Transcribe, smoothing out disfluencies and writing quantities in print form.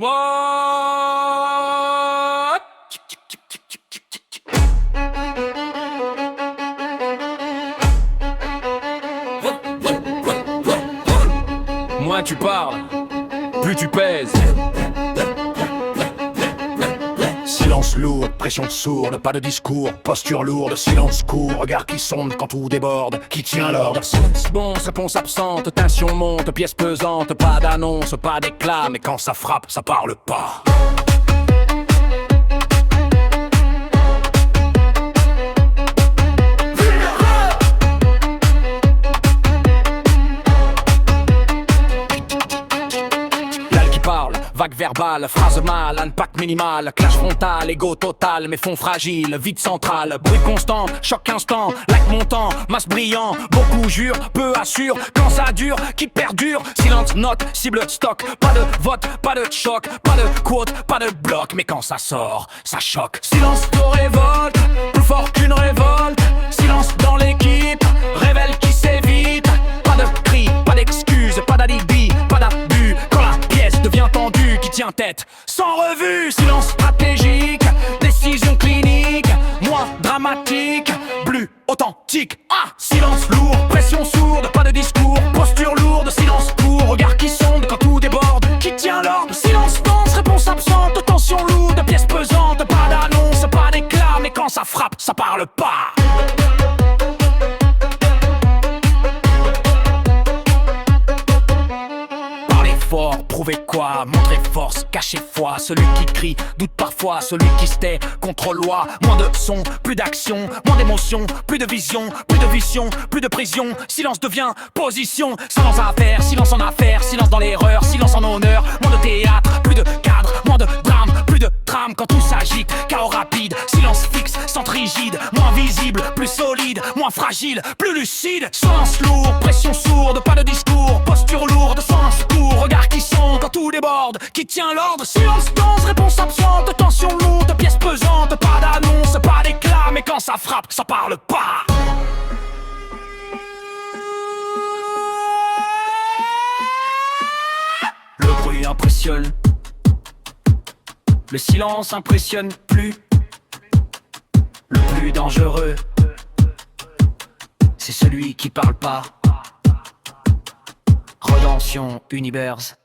What? Moins tu parles, plus tu pèses. Silence lourd, pression sourde, pas de discours, posture lourde, silence court, regard qui sonde quand tout déborde, qui tient l'ordre. Silence bon, réponse absente, tension monte, pièce pesante, pas d'annonce, pas d'éclat, mais quand ça frappe, ça parle pas. Vague verbale, phrase mal, impact minimal, clash frontal, ego total, mais fond fragile, vide central, bruit constant, choc instant, lac montant, masse brillant, beaucoup jure, peu assure, quand ça dure, qui perdure, silence, note, cible, stock, pas de vote, pas de choc, pas de quote, pas de bloc, mais quand ça sort, ça choque. Silence de révolte, plus fort qu'une révolte, silence dans l'équipe, révèle qui s'évite, pas de cri, pas d'excuse, pas d'alibi, pas d'abus, quand la pièce devient tendue, qui tient tête, sans revue, silence stratégique, décision clinique, moins dramatique, plus authentique. Ah, silence lourd, pression sourde, pas de discours, posture lourde, silence court, regard qui sonde quand tout déborde, qui tient l'ordre, silence dense, réponse absente, tension lourde, pièce pesante, pas d'annonce, pas d'éclat, mais quand ça frappe, ça parle pas. Fort, prouver quoi, montrer force, cacher foi. Celui qui crie, doute parfois. Celui qui se tait, contre-loi. Moins de son, plus d'action, moins d'émotion, plus de vision, plus de vision, plus de prison. Silence devient position. Silence à faire, silence en affaires, silence dans l'erreur, silence en honneur. Moins de théâtre, plus de cadre, moins de drame, plus de trame quand tout s'agite. Chaos rapide, silence fixe, centre rigide, moins visible, plus solide, moins fragile, plus lucide. Silence lourd, pression sourde, pas de discours, posture lourde, sens court, regard qui sonde quand tout déborde, qui tient l'ordre, silence dense, réponse absente, tension lourde, pièce pesante, pas d'annonce, pas d'éclat, mais quand ça frappe, ça parle pas. Le bruit impressionne, le silence impressionne plus. Le plus dangereux, c'est celui qui parle pas. Redemption Universe.